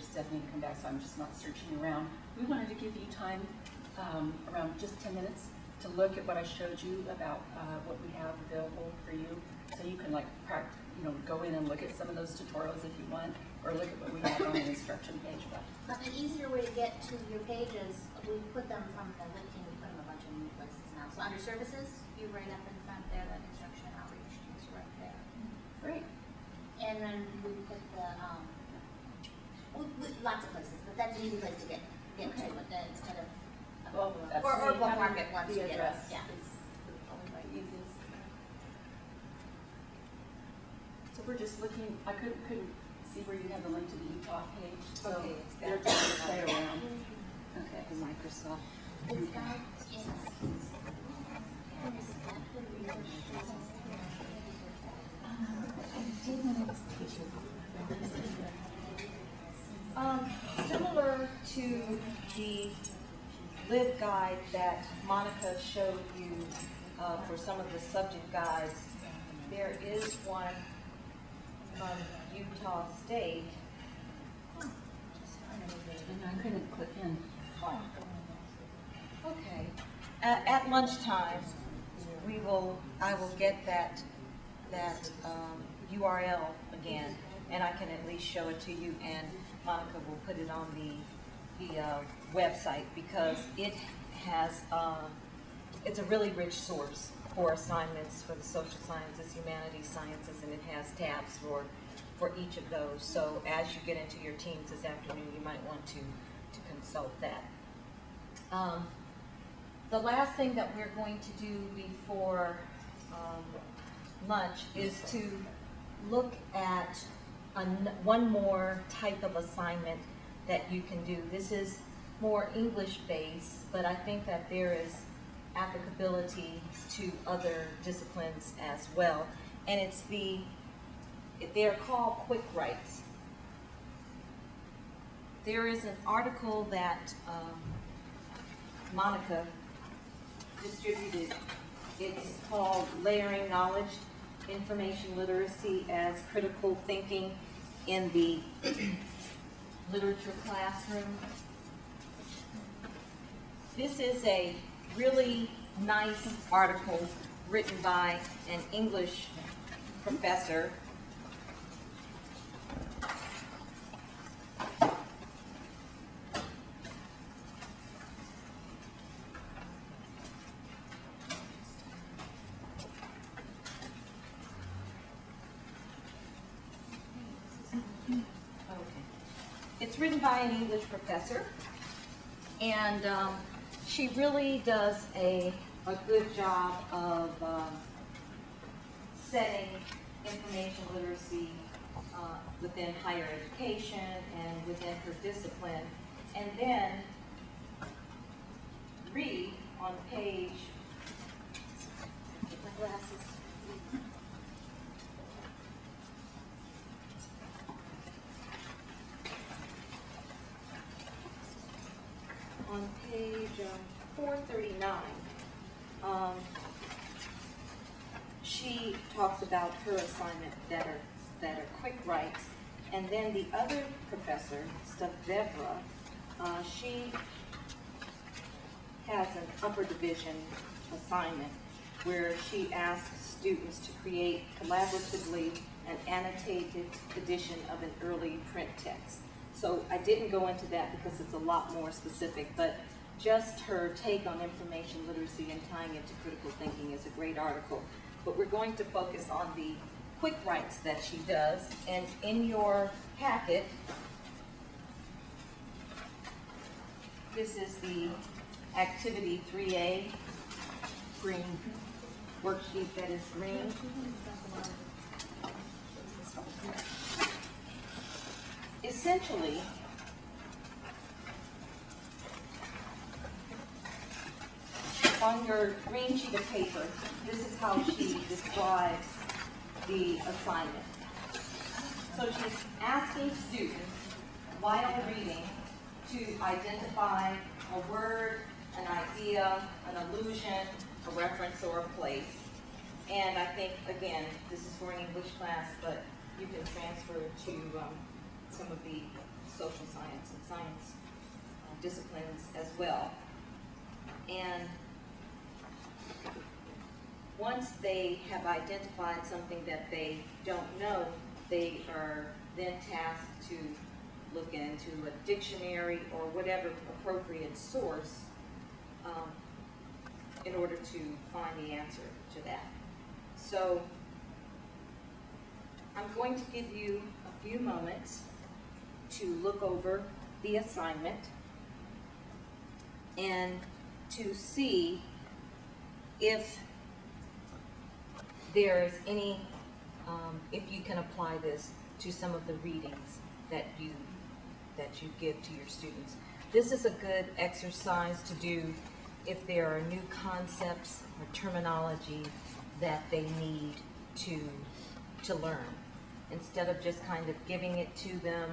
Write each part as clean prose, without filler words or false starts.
Stephanie to come back, so I'm just not searching around. We wanted to give you time, around just 10 minutes, to look at what I showed you about what we have available for you, so you can go in and look at some of those tutorials if you want, or look at what we have on the instruction page. But an easier way to get to your pages, we put them from the listing, we put them a bunch of new places now. So under services, you're right up in front there, the instruction and outreach is right there. Great. And then we put the, lots of places, but that's an easy place to get to, but then instead of, or bookmark it once you get it. Yeah. Probably my easiest. So we're just looking, I couldn't see where you have the link to the Utah page, so Okay, it's they're got just to play around. Okay. the Microsoft. It's got Similar to the lib guide that Monica showed you for some of the subject guides, there is one from Utah State. I couldn't click in. Okay. At lunchtime, I will get that URL again, and I can at least show it to you, and Monica will put it on the website, because it has it's a really rich source for assignments for the social sciences, humanities, sciences, and it has tabs for each of those. So as you get into your teams this afternoon, you might want to consult that. The last thing that we're going to do before lunch is to look at one more type of assignment that you can do. This is more English-based, but I think that there is applicability to other disciplines as well. And they're called quick writes. There is an article that Monica distributed. It's called Layering Knowledge, Information Literacy as Critical Thinking in the Literature Classroom. This is a really nice article written by an English professor. It's written by an English professor, and she really does a good job of setting information literacy within higher education and within her discipline. And then read on page, get my glasses. On page 439, she talks about her assignment that are quick writes, and then the other professor, Stavevra, she has an upper division assignment where she asks students to create collaboratively an annotated edition of an early print text. So I didn't go into that because it's a lot more specific, but just her take on information literacy and tying it to critical thinking is a great article. But we're going to focus on the quick writes that she does. And in your packet, this is the activity 3A, green worksheet that is green. Essentially, on your green sheet of paper, this is how she describes the assignment. So she's asking students, while reading, to identify a word, an idea, an allusion, a reference, or a place. And I think, again, this is for an English class, but you can transfer to some of the social science and science disciplines as well. And once they have identified something that they don't know, they are then tasked to look into a dictionary or whatever appropriate source in order to find the answer to that. So I'm going to give you a few moments to look over the assignment and to see if there's any, if you can apply this to some of the readings that you give to your students. This is a good exercise to do if there are new concepts or terminology that they need to learn. Instead of just kind of giving it to them,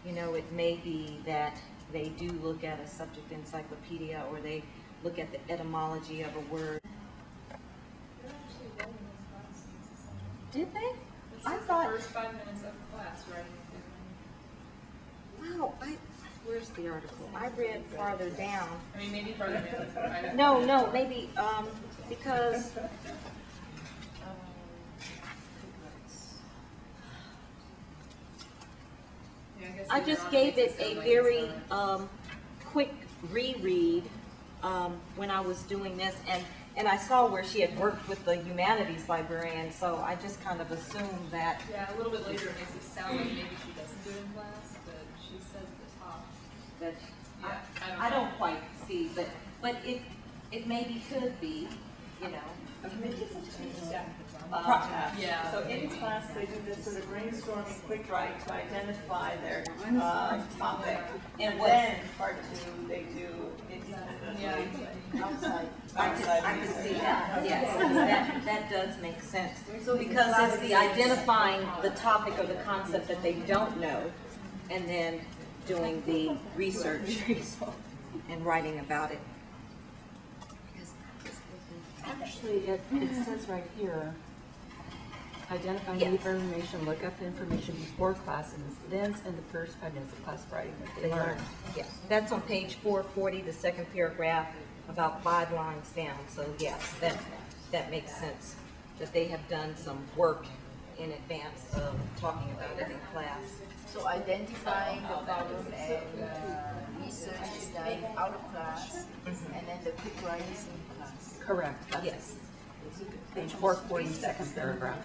you know, it may be that they do look at a subject encyclopedia or they look at the etymology of a word. Did they? I thought. First 5 minutes of class, right? Wow, where's the article? I read farther down. I mean, maybe further minutes. No, maybe, because, Yeah, guess I these just are on gave it pages, a so very, it's, quick reread, when I was doing this, and I saw where she had worked with the humanities librarian, so I just kind of assumed that. yeah, a little bit later it makes it sound like maybe she doesn't do it in class, but she says at the top. That Yeah, I don't quite see, but it maybe could be, you know. Yeah. So in class, they do this sort of brainstorming quick write to identify their topic. And And what- then part two, they do Yeah. independently I outside can research. see that, yes, that does make sense. Because it's the identifying the topic or the concept that they don't know, and then doing the research and writing about it. Actually, it says right here, identify Yes. need for information, look up information before class, and then spend the first 5 minutes of class writing what they learned. Yes, that's on page 440, the second paragraph, about 5 lines down. So yes, that makes sense, that they have done some work in advance of talking about it in class. So identifying the problem and research is done out of class, and then the quick write is in class. Correct. That's Yes. Page 440, second paragraph.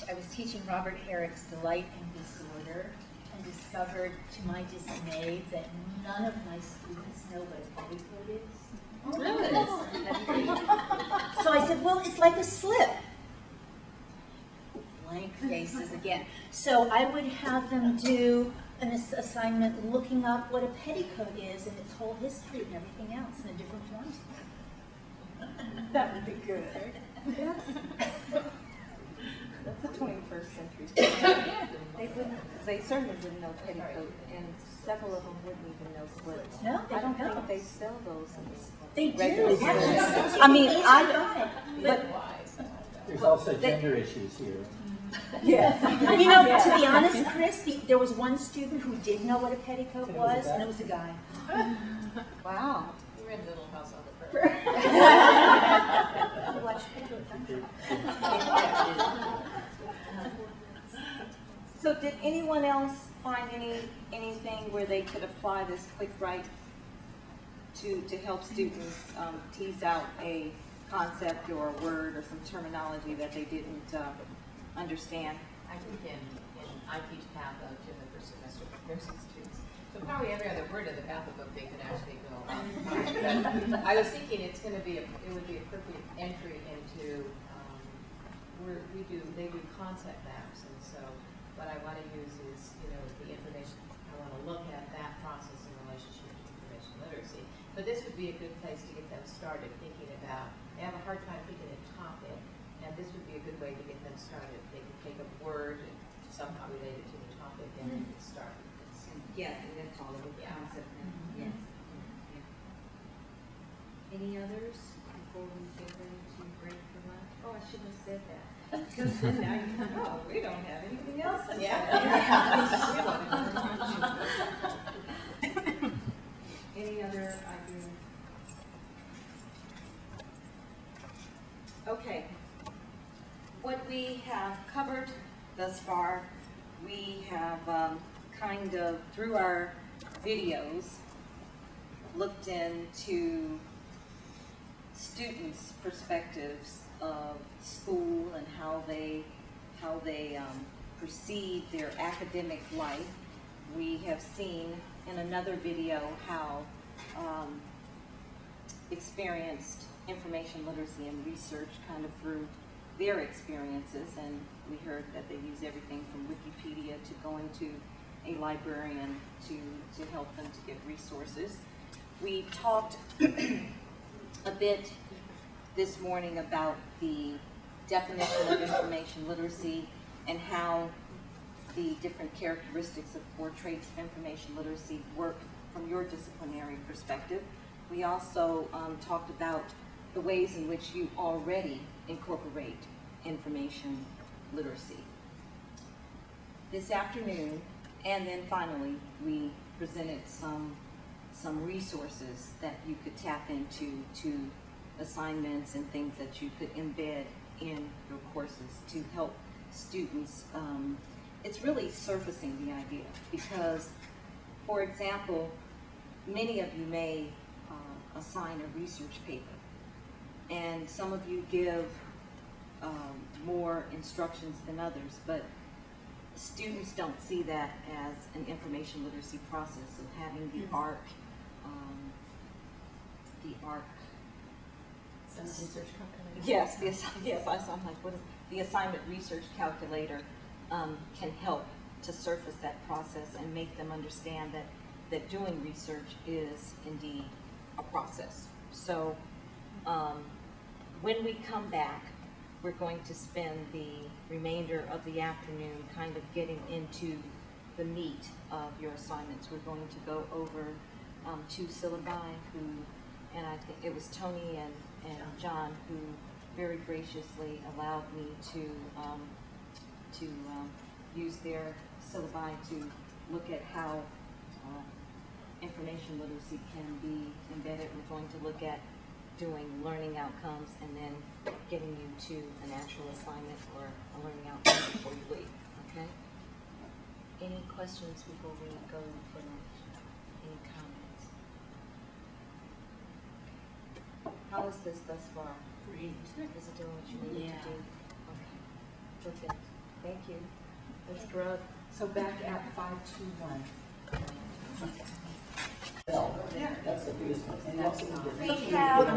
I was teaching Robert Herrick's Delight and Disorder, and discovered to my dismay that none of my students know what a petticoat is. So I said, well, it's like a slip. Blank faces again. So I would have them do an assignment looking up what a petticoat is and its whole history and everything else in a different form. That would be good. That's a 21st century. They certainly wouldn't know petticoat, and several of them wouldn't even know slips. No, they I don't don't know. think they sell those in the They do. regular stores. Actually, I mean, easy I, to buy. but, There's also gender issues here. yes. You know, to be honest, Chris, there was one student who did know what a petticoat was, and it was a guy. Wow. We're in Little House on the Prairie. Watch Petticoat. So did anyone else find anything where they could apply this quick write to help students tease out a concept or a word or some terminology that they didn't understand? I think I teach patho to the first semester nursing students. So probably every other word in the patho book they could actually go on. I was thinking it would be a perfect entry into, they do concept maps, and so what I want to use is, the information, I want to look at that process in relationship to information literacy. But this would be a good place to get them started thinking about, they have a hard time picking a topic, and this would be a good way to get them started. They could take a word and somehow relate it to the topic, and they could start. Yes, and then follow with the concept, and yes. Yeah. Any others before we get ready to break for lunch? Oh, I shouldn't have said that. Because then now you know, oh, we don't have anything else to say. Any other ideas? Okay. What we have covered thus far, we have kind of, through our videos, looked into students' perspectives of school and how they perceive their academic life. We have seen in another video how experienced information literacy and research kind of through their experiences, and we heard that they use everything from Wikipedia to going to a librarian to help them to get resources. We talked a bit this morning about the definition of information literacy and how the different characteristics or traits of information literacy work from your disciplinary perspective. We also talked about the ways in which you already incorporate information literacy. This afternoon, and then finally, we presented some resources that you could tap into, to assignments and things that you could embed in your courses to help students. It's really surfacing the idea because, for example, many of you may assign a research paper, and some of you give more instructions than others, but students don't see that as an information literacy process of having the ARC, Research calculator. yes, I sound like, what is, the assignment research calculator can help to surface that process and make them understand that doing research is indeed a process. So when we come back, we're going to spend the remainder of the afternoon kind of getting into the meat of your assignments. We're going to go over 2 syllabi and I think it was Tony and John who very graciously allowed me to use their syllabi to look at how information literacy can be embedded. We're going to look at doing learning outcomes and then getting you to an actual assignment or a learning outcome before you leave, okay? Any questions before we go for lunch? Any comments? How is this thus far? Great. Is it doing what you needed to do? Okay. Perfect. Thank you. Let's grow. So back at 521. That's the biggest one. We have a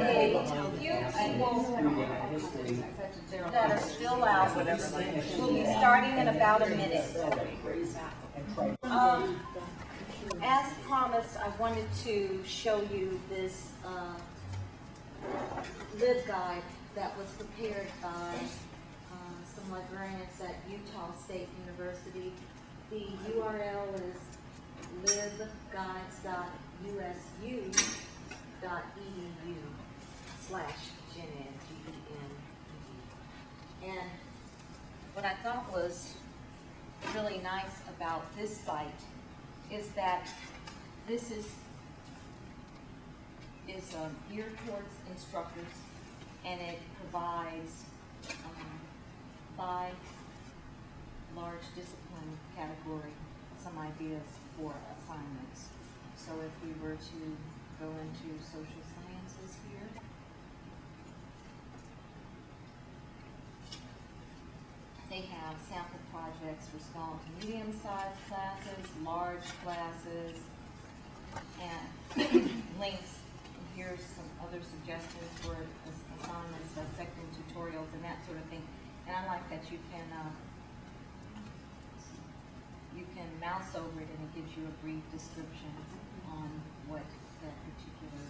few people that are still out. We'll be starting in about a minute. As promised, I wanted to show you this LibGuide that was prepared by some librarians at Utah State University. The URL is libguides.usu.edu/GEN. And what I thought was really nice about this site is that this is geared towards instructors, and it provides by large discipline category some ideas for assignments. So if we were to go into social sciences here, they have sample projects for small to medium-sized classes, large classes, and links. And here's some other suggestions for assignments, dissecting tutorials, and that sort of thing. And I like that you can mouse over it and it gives you a brief description on what that particular